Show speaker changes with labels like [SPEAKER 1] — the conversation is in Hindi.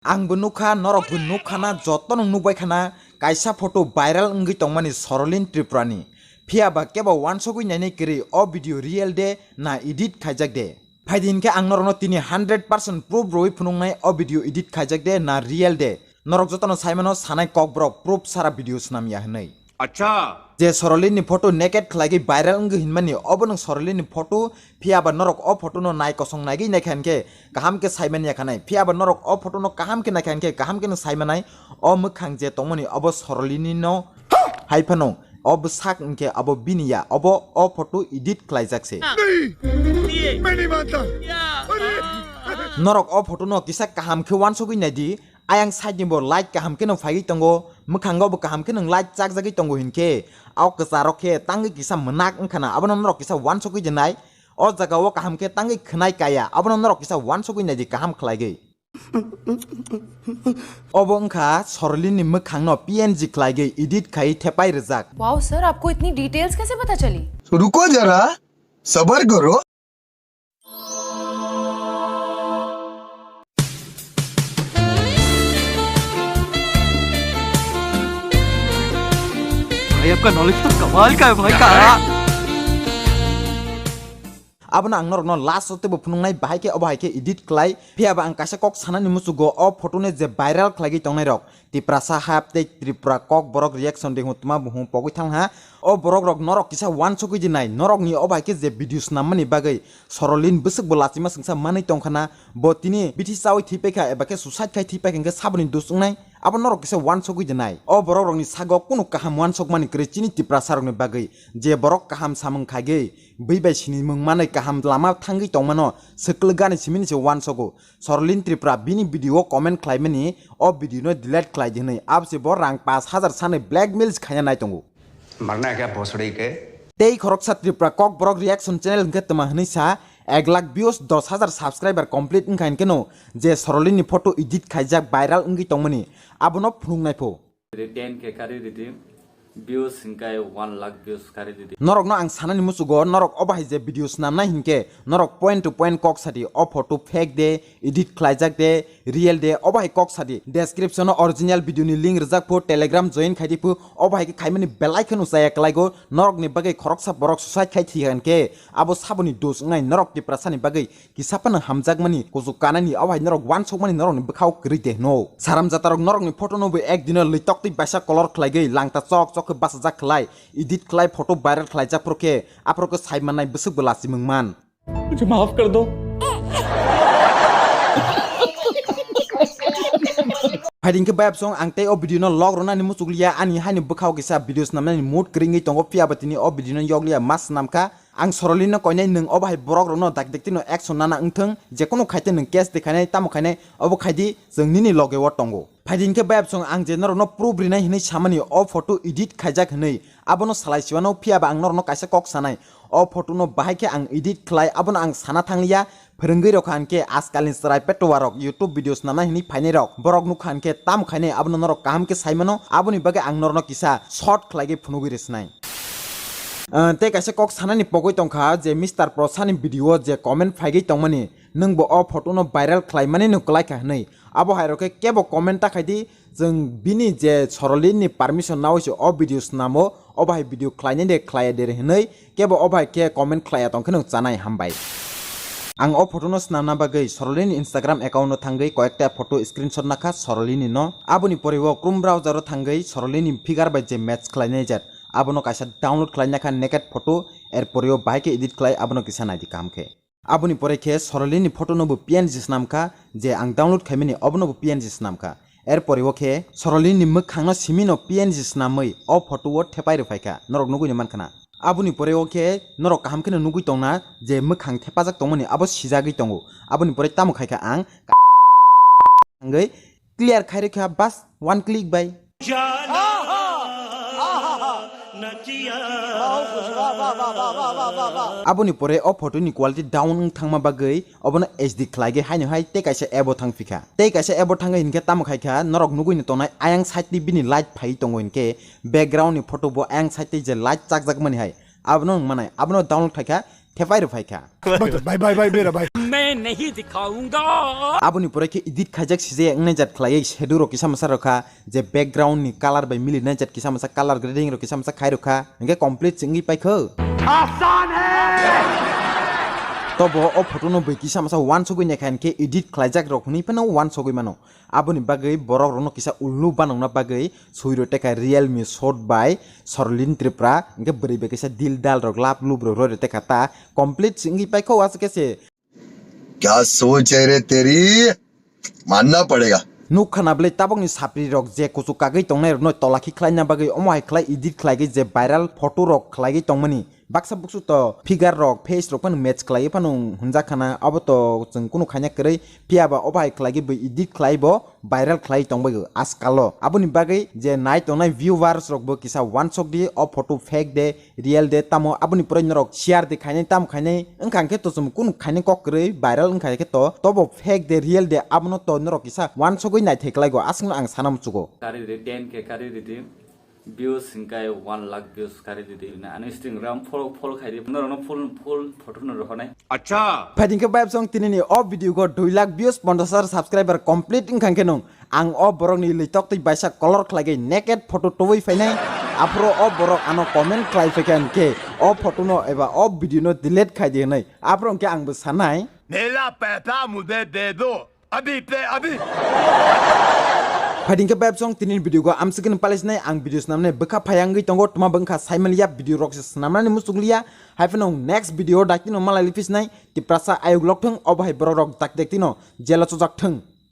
[SPEAKER 1] आंबो नुखा नरकबो नुखाना जतन नुबाय खाना कायसा फटो भाइराल अंगै तंमानि सरलिन त्रिपुरानि फियाबा केबा वानसक नायनाय करी अ भिडियो रियल दे ना एडिट खायजाक दे फाइदिनके आं नरनो तिनि 100% प्रूफ रoi फुनुंनाय अ भिडियो एडिट खायजाक दे ना रियल दे नरक जतन साइमनो सानाय ककब्रक प्रूफ सारा भिडियो नामिया हनै
[SPEAKER 2] अच्छा
[SPEAKER 1] जे सरलिन फोटो नेकेट खलागे भाइराल अंग हिनमानि अब नों सरलिन फोटो फियाबा नरक अ फोटो नो नाय कसं नायगे नायखानके गाहाम के साइमान याखानाय फियाबा नरक अ फोटो नो गाहाम के नायखानके गाहाम के नो साइमानाय अ मोखां जे तंमनि अब सरलिन नो हाइफानो अब साक इनके अब बिनिया अब अ फोटो एडिट खलायजाकसे
[SPEAKER 2] मैं नहीं मानता
[SPEAKER 1] नरक अ फोटो नो किसा गाहाम के वानसक नायदि आयां साइडनिबो लाइट गाहाम के नो फाइगै तंगो मोखांगावबो गाहाम के नों लाइट जाक जागै तंगो हिनके आव कसारखे तांगै किसा मनाक ओंखाना आबनो नरक किसा वानसक जनाय अ जागाव गाहाम के तांगै खनाय काया आबनो नरक किसा वानसक नायदि गाहाम खलायगै अब ओंखा सरलिन मोखां नो पीएनजी खलायगै एडिट खाई थेपाय रजाक
[SPEAKER 3] वाओ सर आपको इतनी डिटेल्स कैसे पता चली
[SPEAKER 4] रुको जरा सबर करो
[SPEAKER 5] भाई आपका नॉलेज तो कमाल का है भाई का
[SPEAKER 1] आबना आं नरक नो लास्ट होते फुनुंनाय बाहायके अबाहायके एडिट खलाय फियाबा आं कासे कक सानानि मुसुगो अ फोटो ने जे भाइराल खलायगै तंनाय रक तिप्रासा हाबते त्रिपुरा ककबरक रिएक्शन दे हुतमा बुहु पगै थांहा अ बरक रक नरक किसा वानसक जिनाय नरक नि अबाहायके जे भिडियोस नामनि बागै सरलिन बसक बलाचिमा संसा मानै तंखाना बतिनि बिथि सावै थिपेखा एबाके सुसाइड खाय थिपेखा साबनि दुसुंनाय अब नरक किसा वानसक जनाय अ बरक रकनि सागो कुनु काहाम वानसक मानि क्रेचिनि तिप्रा सारकनि बागै जे बरक काहाम सामं खागे बैबायसिनि मुंमानै काहाम लामा थांगै तंमानो सकलगानि सिमिनि से वानसक सरलिन त्रिपुरा बिनि भिडियो कमेन्ट खलायमनि अ भिडियो नो डिलीट खलाय दिनै आबसे बर रां 5000 सानै ब्लैकमेल्स खाया नाय तंगो
[SPEAKER 2] मरना क्या भोसड़ी के
[SPEAKER 1] तेई खरकसा त्रिपुरा ककबरक रिएक्शन चैनल के तमा हनैसा 1 लाख व्यूज 10,000 सब्सक्राइबर कमप्लीट इंखाइन केनो जे सरलिन फोटो एडिट खायजाक भाइराल इंगि तंमनि आबनो फुनुंनायफो
[SPEAKER 6] 10K kari didi views hinkai 1 lakh views kari didi
[SPEAKER 1] नरक नो आं सानानि मुसुगो नरक अबाहाय जे भिडियोस नामना हिनके नरक पॉइंट टू पॉइंट कक सादि अ फोटो फेक दे एडिट खलायजाक दे रियल दे अबाहाय कक सादि डेस्क्रिप्शन ओरिजिनल भिडियो नि लिंक रजाक फो टेलीग्राम जॉइन खायदिफु अबाहाय के खायमनि बेलाइकन उसाया कलायगो नरक नि बागै खरकसा बरक सुसाइड खाय थिगानके आबो साबनि दोस नाय नरक नि प्रासानि बागै किसापन हामजाक मनि कुजु कानानि अबाहाय नरक वान सक मनि नरक नि बखाव करि दे नो साराम जातारक नरक नि फोटो नो बे एक दिन लैतकति बासा कलर खलायगै लांता चक चक बासा जाक खलाय एडिट खलाय फोटो भाइरल खलायजाक प्रके आप्रको साइमानाय बसक बलासि मंगमान
[SPEAKER 5] मुझे माफ कर दो
[SPEAKER 1] फाइदिंके बायब सं आंते अ भिडियो नो लग रोनानि मुसुगलिया आनि हानि बखाव किसा भिडियोस नामनानि मुड क्रिंगै तंगो फियाबतिनि अ भिडियो नो यगलिया मास नामका आं सरलिन कयनाय नों अबाहाय बरक रनो दाक देखतिनो एक्शन नाना ओंथों जेकुनु खायते नों केस देखायनाय तामो खायनाय अब खायदि जोंनिनि लगे व तंगो फाइदिंके बायब सं आं जे नरनो प्रूफ रिनाय हिनै सामानि अ फोटो एडिट खायजाक हनै आबनो सालायसिवानो फियाबा आं नरनो कायसे कक सानाय अ फोटो नो बाहायके आं एडिट खलाय आबनो आं साना थांलिया फोरोंगै रखानके आजकालनि सराय पेटवारक यूट्यूब भिडियोस नामना हिनि फाइनाय रक बरक नु खानके ताम खायनाय आबनो नरक काम के साइमानो आबनि बागे आं नरनो किसा शॉर्ट खलायगे फुनुगै रेसनाय ते कासे कक सानानि पगै तंखा जे मिस्टर प्रसानि भिडियो जे कमेन्ट फाइगै तंमनि नोंबो अ फोटो नो भाइराल खलायमानि नुकलायखा हनै आबो हायरके केबो कमेन्ट ताखायदि जों बिनि जे सरलिननि परमिशन नावसो अ भिडियोस नामो अबाहाय भिडियो खलायनाय दे खलाया दे हनै केबो अबाहाय के कमेन्ट खलाया तंखनो जानाय हामबाय आं अ फोटो नो स्नामना बागै सरलिन इंस्टाग्राम अकाउंट नो थांगै कयेकटा फोटो स्क्रीनशॉट नाखा सरलिन नो आबोनि परिवो क्रोम ब्राउजर थांगै सरलिन फिगार बाय जे मैच खलायनाय जात आबनो कायसा डाउनलोड खलायनाखा नेकेट फोटो एर परिवो बाहायके एडिट खलाय आबनो किसा नायदि कामखे आबोनि परेखे सरलिन फोटो नोबो पीएनजी नामका जे आं डाउनलोड खायमिनि अबनोबो पीएनजी नामका एर परिवोखे सरलिन मोखांनो सिमिनो पीएनजी नामै अ फोटो थेपाय रफायखा नरक नुगैनो मानखाना आबुनि परेवखे नरक काहामखिनो नुगै तंना जे मोखां थेपाजाक तंमनि आबो सिजागै तंगो आबुनि परे तामो खायखा आं आंगै क्लियर खायरेखा बस वन क्लिक बाय आबुनि परे अ फोटोनि क्वालिटी डाउन थांमा बागै अबनो एचडी खलायगे हायनो हाय ते कायसे एबो थांफिखा ते कायसे एबो थांगै हिनके तामो खायखा नरक नुगैनो तंनाय आयां साइडनि बिनि लाइट फाइ तंगो हिनके बैकग्राउंडनि फोटो बो आयां साइडनि जे लाइट जाक मनि हाय आबनो माने आबनो डाउनलोड खायखा थेपाय रफायखा
[SPEAKER 4] बाय बाय बाय मेरा भाई
[SPEAKER 5] मैं नहीं दिखाऊंगा
[SPEAKER 1] aboni pore ke edit khajak sije ngne jat khlai shadow ro kisa masa rokha je background ni color by mili na jat kisa masa color grading ro kisa masa khai rokha nge complete singi paikho आसान है tobo o photo no bai kisa masa wansok ne khan ke edit khlaijak rok ni pano wansok mano aboni bagai borok rono kisa ullu banong na bagai suiro teka realme shot by Saralin Tripura nge bari be kisa dil dal rok lap lub ro ro teka ta complete singi paikho as kese
[SPEAKER 4] क्या सोच है रे तेरी मानना पड़ेगा
[SPEAKER 1] nukhana blai tabok ni sapri rok je kuchu kagai tongnai rok noi tolaki khlaina bagai omai khlai edit khlai je viral photo rok khlai tongmani baksa buksu to figure rok face rok pan match khlai panu hunja khana abo to jeng kunu khanya krei piaba obai khlai be edit khlai bo viral khlai tongbai askalo aboni bagai je nai tongnai viewers rok bo kisa wansok di o photo fake de real de tamo aboni pore rok share de khainai tam khainai engkang ke to jum kunu khainai kok krei viral engkai ke to tobo fake de real de abono to norok kisa wansok nai theklai go asung ang sanam chugo
[SPEAKER 6] kari de 10 ke kari de views hingkai 1 lakh views kari de na an Instagram follow khai de no full photo no rohonai
[SPEAKER 2] अच्छा
[SPEAKER 1] Fading ke vibe song tinini o video go 2 lakh views 50,000 subscriber complete ingkang ke nong ang o borok ni litok tei baisa color khlai naked photo towai fainai apro o borok ano comment khlai fakan ke o photo no eba o video no delete khai de nai apro ke ang bo sanai
[SPEAKER 2] मेरा पैसा मुझे दे दो अभी पे अभी
[SPEAKER 1] Fading ke vibe song tinin video go amsikin palis nai ang videos namne beka phayangi tongo tuma bangkha saimalia video rok namnani musuglia haifenong next video daktino malali fis nai tiprasa ayuglok thung obhai borok dak dektino jela chojak thung